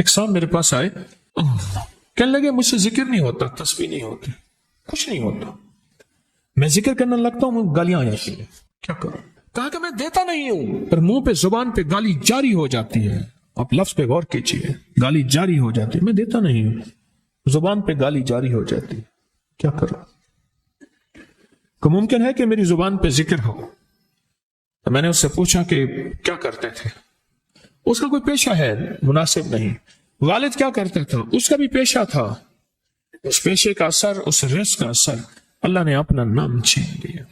ایک صاحب میرے پاس آئے، کہنے لگے مجھ سے ذکر نہیں ہوتا، تسبیح نہیں ہوتی، کچھ نہیں ہوتا، میں ذکر کرنے لگتا ہوں گالیاں آ جاتی ہیں، کیا کروں؟ کہا کہ میں دیتا نہیں ہوں، پر منہ پہ زبان پہ گالی جاری ہو جاتی ہے، آپ لفظ پہ غور کیجیے، گالی جاری ہو جاتی ہے، میں دیتا نہیں ہوں، زبان پہ گالی جاری ہو جاتی ہے، کیا کروں؟ کہ ممکن ہے کہ میری زبان پہ ذکر ہو۔ تو میں نے اس سے پوچھا کہ کیا کرتے تھے؟ اس کا کوئی پیشہ ہے مناسب نہیں۔ والد کیا کرتے تھے؟ اس کا بھی پیشہ تھا، اس پیشے کا اثر، اس رزق کا اثر، اللہ نے اپنا نام چھین لیا۔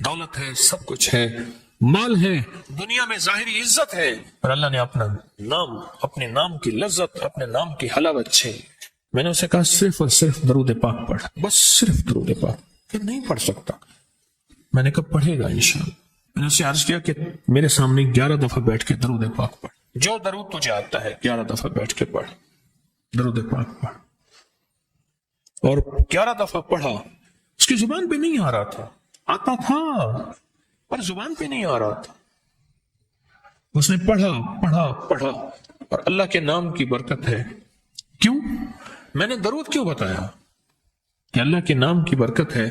دولت ہے، سب کچھ ہے، مال ہے، دنیا میں ظاہری عزت ہے، اور اللہ نے اپنا نام، اپنے نام کی لذت، اپنے نام کی حلاوت چھین لی۔ میں نے اسے کہا صرف اور صرف درود پاک پڑھ، بس صرف درود پاک۔ کہ نہیں پڑھ سکتا۔ میں نے کہا پڑھے گا انشاءاللہ۔ میں نے اسے عرض کیا کہ میرے سامنے 11 دفعہ بیٹھ کے درود پاک پڑھ، جو درود تجھے آتا ہے 11 دفعہ بیٹھ کے پڑھ، درود پاک پڑھ۔ اور 11 دفعہ پڑھا، اس کی زبان پہ نہیں آ رہا تھا، آتا تھا پر زبان پہ نہیں آ رہا تھا۔ اس نے پڑھا پڑھا پڑھا، اور اللہ کے نام کی برکت ہے۔ کیوں؟ میں نے درود کیوں بتایا؟ کہ اللہ کے نام کی برکت ہے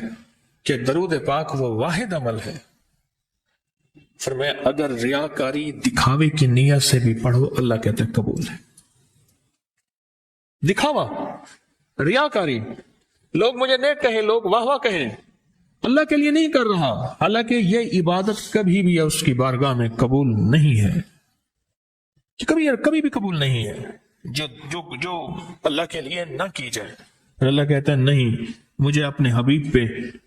کہ درود پاک وہ واحد عمل ہے۔ فرمایا اگر ریاکاری، دکھاوے کی نیت سے بھی پڑھو، اللہ کہتے ہیں قبول ہے۔ دکھاوا، ریاکاری، لوگ مجھے نیک کہیں، لوگ واہ واہ کہیں، اللہ کے لیے نہیں کر رہا، حالانکہ یہ عبادت کبھی بھی اس کی بارگاہ میں قبول نہیں ہے، کبھی بھی قبول نہیں ہے جو اللہ کے لیے نہ کی جائے۔ اللہ کہتا ہے نہیں، مجھے اپنے حبیب پہ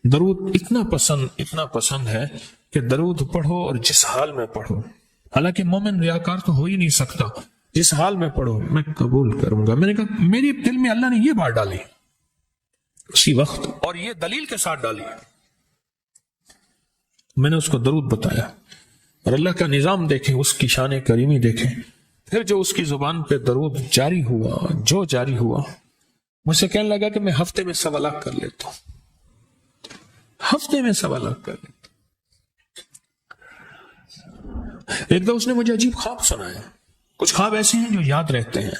درود اتنا پسند ہے کہ درود پڑھو اور جس حال میں پڑھو، حالانکہ مومن ریاکار تو ہو ہی نہیں سکتا، جس حال میں پڑھو میں قبول کروں گا۔ میں نے کہا میری دل میں اللہ نے یہ بات ڈالی اسی وقت، اور یہ دلیل کے ساتھ ڈالی۔ میں نے اس کو درود بتایا، اور اللہ کا نظام دیکھیں، اس کی شان کریمی دیکھیں۔ پھر جو اس کی زبان پہ درود جاری ہوا، مجھ سے کہنے لگا کہ میں ہفتے میں 1.25 لاکھ کر لیتا ہوں، ہفتے میں 1.25 لاکھ کر لیتا ہوں۔ ایک دو اس نے مجھے عجیب خواب سنایا، کچھ خواب ایسے ہیں جو یاد رہتے ہیں۔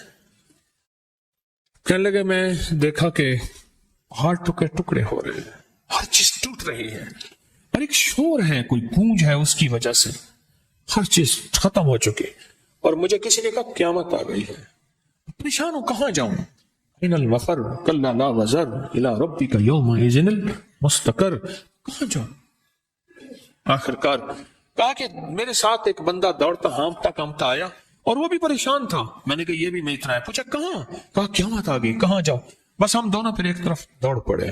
کہنے لگے میں دیکھا کہ پہاڑ ٹکڑے ہو رہے ہیں، ہر چیز ٹوٹ رہی ہے، اور ایک شور ہے، کوئی گونج ہے، اس کی وجہ سے ہر چیز ختم ہو چکی، اور مجھے کسی نے کہا قیامت آ گئی ہے۔ پریشان ہوں، کہاں جاؤں؟ ان المفر کلا لا وزر الى ربک یومئذ المستقر، کہاں جاؤں؟ آخر کار کہا کہ میرے ساتھ ایک بندہ دوڑتا ہامتا کامتا آیا، اور وہ بھی پریشان تھا۔ میں نے کہا یہ بھی میں اتنا ہے، پوچھا کہاں؟ کہا قیامت آ گئی، کہاں جاؤں؟ بس ہم دونوں پھر ایک طرف دوڑ پڑے۔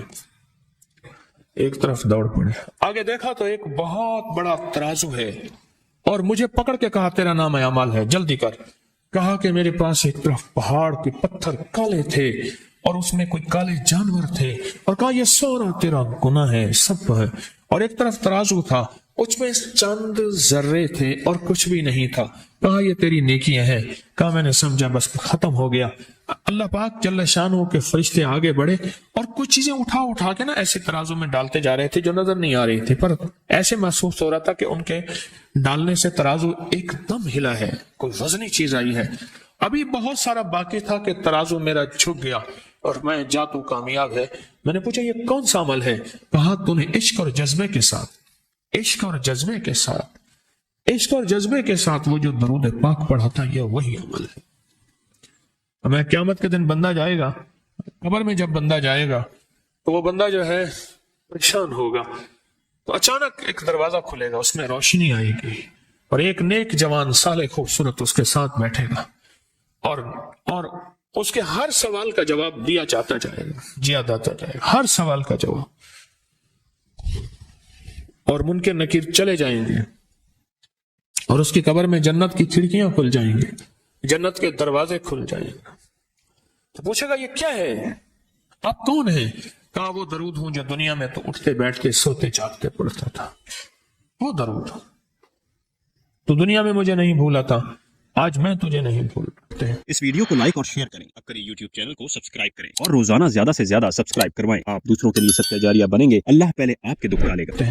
آگے دیکھا تو ایک بہت بڑا ترازو ہے، اور مجھے پکڑ کے کہا تیرا نام اعمال ہے، جلدی کر۔ کہا کہ میرے پاس ایک طرف پہاڑ کے پتھر کالے تھے، اور اس میں کوئی کالے جانور تھے، اور کہا یہ سارا تیرا گناہ ہے، سب ہے۔ اور ایک طرف ترازو تھا، اس میں چند ذرے تھے اور کچھ بھی نہیں تھا۔ کہا یہ تیری نیکیاں ہیں۔ کہا میں نے سمجھا بس ختم ہو گیا۔ اللہ پاک جل شانہ کے فرشتے آگے بڑھے، اور کچھ چیزیں اٹھا کے نا ایسے ترازو میں ڈالتے جا رہے تھے جو نظر نہیں آ رہی تھی، پر ایسے محسوس ہو رہا تھا کہ ان کے ڈالنے سے ترازو ایک دم ہلا ہے، کوئی وزنی چیز آئی ہے۔ ابھی بہت سارا باقی تھا کہ ترازو میرا جھک گیا، اور میں جاتو کامیاب ہے۔ میں نے پوچھا یہ کون سا عمل ہے؟ کہا تو نے عشق اور جذبے کے ساتھ وہ جو درود پاک پڑھا تھا، یہ وہی عمل ہے۔ ہمیں قیامت کے دن بندہ جائے گا قبر میں، جب بندہ جائے گا تو وہ بندہ جو ہے پریشان ہوگا، تو اچانک ایک دروازہ کھلے گا، اس میں روشنی آئے گی، اور ایک نیک جوان صالح خوبصورت اس کے ساتھ بیٹھے گا، اور اس کے ہر سوال کا جواب دیا جاتا جائے گا، ہر سوال کا جواب، اور منکر نکیر چلے جائیں گے، اور اس کی قبر میں جنت کی کھڑکیاں کھل جائیں گی، جنت کے دروازے کھل جائیں گے۔ تو پوچھے گا یہ کیا ہے؟ آپ کون ہیں؟ کہا وہ درود ہوں جو دنیا میں تو اٹھتے بیٹھتے سوتے جاگتے پڑھتا تھا، وہ درود۔ تو دنیا میں مجھے نہیں بھولا تھا، آج میں تجھے نہیں بھولتے۔ اس ویڈیو کو لائک اور شیئر کریں، اب کریں یوٹیوب چینل کو سبسکرائب کریں، اور روزانہ زیادہ سے زیادہ سبسکرائب کروائیں۔ آپ دوسروں کے لیے صدقہ جاریہ بنیں گے، اللہ پہلے آپ کے دکھ ڈالے گا۔